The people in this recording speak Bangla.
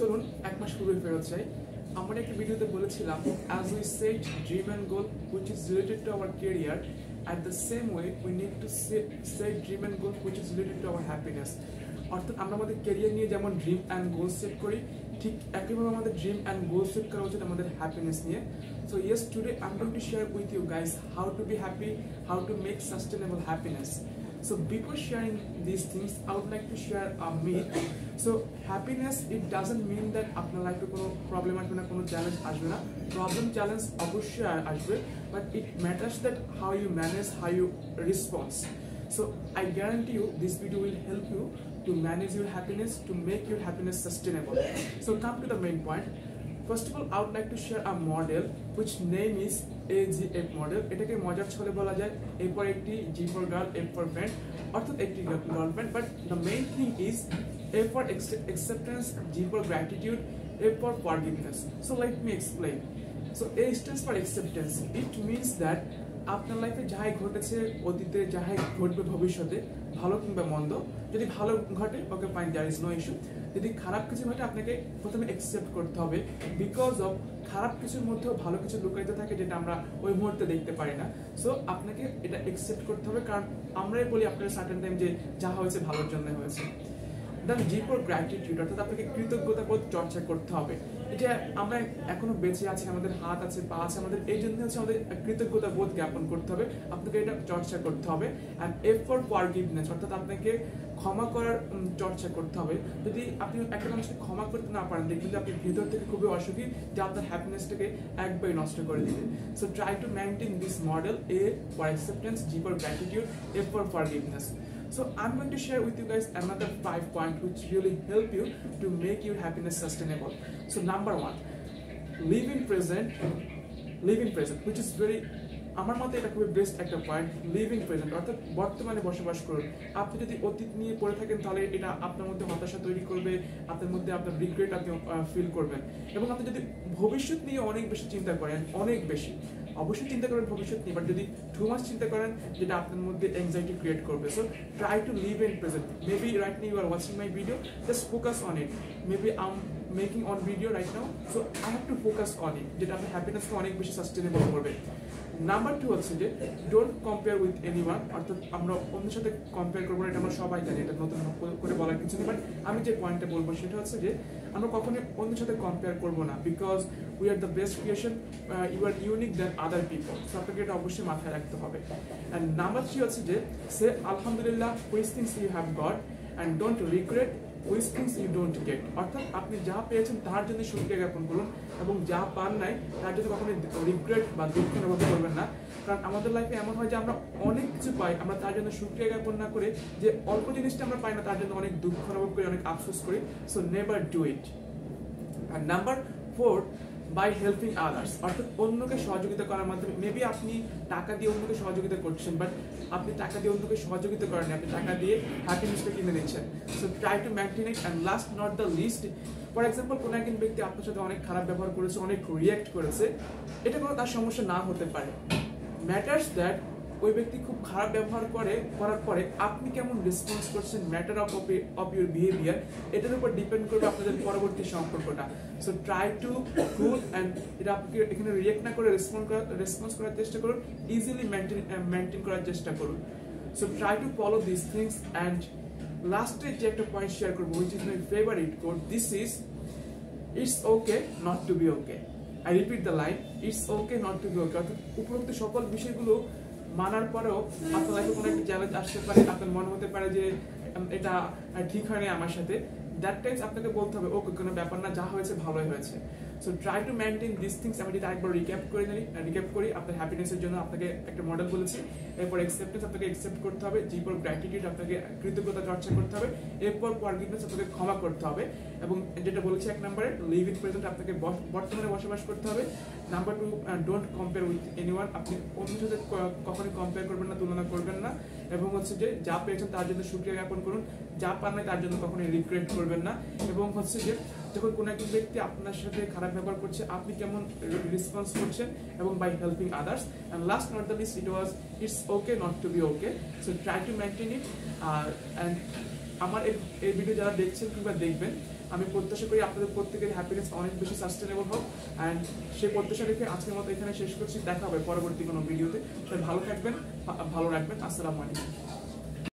চলুন এক মাস পূর্বে ফেরত যাই। আমরা একটা ভিডিওতে বলেছিলাম as we set dream and goal which is related to our career, at the same way we need to set dream and goal which is related to our happiness. অর্থাৎ আমরা আমাদের ক্যারিয়ার নিয়ে যেমন ড্রিম অ্যান্ড গোল সেট করি, ঠিক একইভাবে আমাদের ড্রিম অ্যান্ড গোল সেট করা উচিত আমাদের হ্যাপিনেস নিয়ে। So yes, today I'm going to share with you guys how to be happy, how to make sustainable happiness. So before sharing these things, I would like to share a myth. So happiness, it doesn't mean that আপনার লাইফে কোনো প্রবলেম আসবে না, কোনো চ্যালেঞ্জ আসবে না। প্রবলেম চ্যালেঞ্জ অবশ্যই আসবে, but it matters that how you manage, how you respond. So I guarantee you this video will help you to manage your happiness, to make your happiness sustainable. So come to the main point. First of all, I would like to share a model which name is AGF Model. এটাকে মজার ছলে বলা যায় A for একটি, G for girl, F for friend, অর্থাৎ একটি girlfriend. But the main thing is A for acceptance, G for gratitude, F for forgiveness. So let me explain. So A stands for acceptance. It means that আপনার লাইফে যাই ঘটেছে অতীতে, যাই ঘটবে ভবিষ্যতে, ভালো কিংবা মন্দ, যদি ভালো ঘটে okay fine, there is no issue. যদি খারাপ কিছু ঘটে আপনাকে প্রথমে অ্যাকসেপ্ট করতে হবে, বিকজ অফ খারাপ কিছুর মধ্যেও ভালো কিছু লুকায়িত থাকে যেটা আমরা ওই মুহূর্তে দেখতে পারি না। সো আপনাকে এটা অ্যাকসেপ্ট করতে হবে, কারণ আমরাই বলি আপনার সার্টেন টাইম যে যা হয়েছে ভালোর জন্য হয়েছে। দেন জি ফর গ্র্যাটিটিউড, অর্থাৎ আপনাকে কৃতজ্ঞতা বোধ চর্চা করতে হবে। এটা আমরা এখনো বেঁচে আছি, আমাদের হাত আছে, পা আছে, আমাদের এই জন্য হচ্ছে আমাদের কৃতজ্ঞতা বোধ জ্ঞাপন করতে হবে, আপনাকে এটা চর্চা করতে হবে। অ্যান্ড এফ ফর ফরগিভনেস, অর্থাৎ আপনাকে ক্ষমা করার চর্চা করতে হবে। যদি আপনি একটা মানুষকে ক্ষমা করতে না পারেন, দেখবেন যে আপনি ভিতর থেকে খুবই অসুখী, যা আপনার হ্যাপিনেসটাকে একবারই নষ্ট করে দিবে। So try to maintain this model, A for acceptance, G for gratitude, F for forgiveness. So I'm going to share with you guys another 5 points which really help you to make your happiness sustainable. So number 1, live in present, which is very, আমার মতে এটা খুবই বেস্ট একটা পয়েন্ট। লিভ ইন প্রেজেন্ট, অর্থাৎ বর্তমানে বসবাস করুন। আপনি যদি অতীত নিয়ে পড়ে থাকেন তাহলে এটা আপনার মধ্যে হতাশা তৈরি করবে, আপনার মধ্যে আপনার রিগ্রেট আপনি ফিল করবেন। এবং আপনি যদি ভবিষ্যৎ নিয়ে অনেক বেশি চিন্তা করেন, অনেক বেশি, অবশ্যই চিন্তা করেন ভবিষ্যৎ নিয়ে, বাট যদি টু মাচ চিন্তা করেন যেটা আপনার মধ্যে অ্যাংজাইটি ক্রিয়েট করবে। So try to live in present. Maybe right now you are watching my video, just focus on it. Maybe I am making on video right now, so I have to focus on it, যেটা আপনার হ্যাপিনেসকে অনেক বেশি সাস্টেনেবল করবে। নাম্বার 2 হচ্ছে যে ডোন্ট কম্পেয়ার উইথ এনিওয়ান, অর্থাৎ আমরা অন্যের সাথে কম্পেয়ার করবো না, এটা আমরা সবাই জানি, এটা নতুন করে বলার কিছু নেই। বাট আমি যে পয়েন্টটা বলবো সেটা হচ্ছে যে আমরা কখনোই অন্যের সাথে কম্পেয়ার করবো না, because we are the best creation, you are unique than other people. So আপনাকে এটা অবশ্যই মাথায় রাখতে হবে। অ্যান্ড নাম্বার 3 হচ্ছে যে সে আলহামদুলিল্লাহ which things you have got and don't regret which things you don't get, অর্থাৎ আপনি যা পেয়েছেন তার জন্য শুকরিয়া জ্ঞাপন করুন, এবং যা পান নাই তার জন্য কখনোই রিগ্রেট বা দুঃখ অনুভব করবেন না। কারণ আমাদের লাইফে এমন হয় যে আমরা অনেক কিছু পাই, আমরা তার জন্য শুকরিয়া জ্ঞাপন না করে যে অল্প জিনিসটা আমরা পাই না তার জন্য অনেক দুঃখ অনুভব করি, অনেক আফসোস করি। So never do it. And number 4, by helping others, অর্থাৎ অন্যকে সহযোগিতা করার মাধ্যমে। মেবি আপনি টাকা দিয়ে অন্যকে সহযোগিতা করছেন, বাট আপনি টাকা দিয়ে অন্যকে সহযোগিতা করেন, আপনি টাকা দিয়ে হ্যাপিনেসটা কিনে নিচ্ছেন। So try to maintain it. And last not the least, for example কোনো একজন ব্যক্তি আপনার সাথে অনেক খারাপ ব্যবহার করেছে, অনেক রিঅ্যাক্ট করেছে, এটা কোনো তার সমস্যা না হতে পারে। ম্যাটার্স দ্যাট ওই ব্যক্তি খুব খারাপ ব্যবহার করার পরে আপনি কেমন রেসপন্স করছেন, ম্যাটার অফ ইউর বিহেভিয়ার, এটার উপর ডিপেন্ড করবে আপনাদের পরবর্তী সম্পর্কটা। So try two cool and এটা আপনি এখানে রিয়েক্ট না করে রেসপন্স করার চেষ্টা করুন, ইজিলি মেনটেন করার চেষ্টা করুন। So try to follow this things. And লাস্টে যে একটা পয়েন্ট শেয়ার করবো, which is my favourite code, this is it's okay not to be okay. I repeat the line, it's okay not to be okay, অর্থাৎ উপরোক্ত সকল বিষয়গুলো মানার পরেও আপনার লাইফে কোনো একটা চ্যালেঞ্জ আসতে পারে, আপনার মনে হতে পারে যে এটা ঠিক হয়নি আমার সাথে, দ্যাট টাইমস আপনাকে বলতে হবে ওকে কোনো ব্যাপার না, যা হয়েছে ভালোই হয়েছে। So try to maintain this things. আমি যদি আরেকবার রিক্যাপ করি আপনার হ্যাপিনেসের জন্য আপনাকে একটা মডেল বলেছি। এরপর অ্যাকসেপ্টেন্স, আপনাকে অ্যাকসেপ্ট করতে হবে। জি ফর গ্র্যাটিটিউড, আপনাকে কৃতজ্ঞতা চর্চা করতে হবে। এরপর ফরগিভনেস, আপনাকে ক্ষমা করতে হবে। এবং যেটা বলেছি 1 নম্বরে, লিভ ইন প্রেজেন্ট, আপনাকে বর্তমানে বসবাস করতে হবে। Number 2, don't compare with anyone, আপনি অন্যের সাথে কখনোই কম্পেয়ার করবেন না, তুলনা করবেন না। এবং হচ্ছে যে যা পেয়েছেন তার জন্য শুকরিয়া জ্ঞাপন করুন, যা পান নাই তার জন্য কখনোই রিগ্রেট করবেন না। এবং হচ্ছে যে যখন কোনো একজন ব্যক্তি আপনার সাথে খারাপ ব্যবহার করছে আপনি কেমন রেসপন্স করছেন, এবং by helping others. And last not the least, it's okay not to be okay. So try to maintain it. And আমার এই ভিডিও যারা দেখছেন কিংবা দেখবেন, আমি প্রত্যাশা করি আপনাদের প্রত্যেকের হ্যাপিনেস অনেক বেশি সাস্টেনেবল হোক। অ্যান্ড সেই প্রত্যাশা রেখে আজকের মতো এখানে শেষ করছি। দেখা হবে পরবর্তী কোনো ভিডিওতে। ভালো থাকবেন, ভালো রাখবেন। আসসালামু আলাইকুম।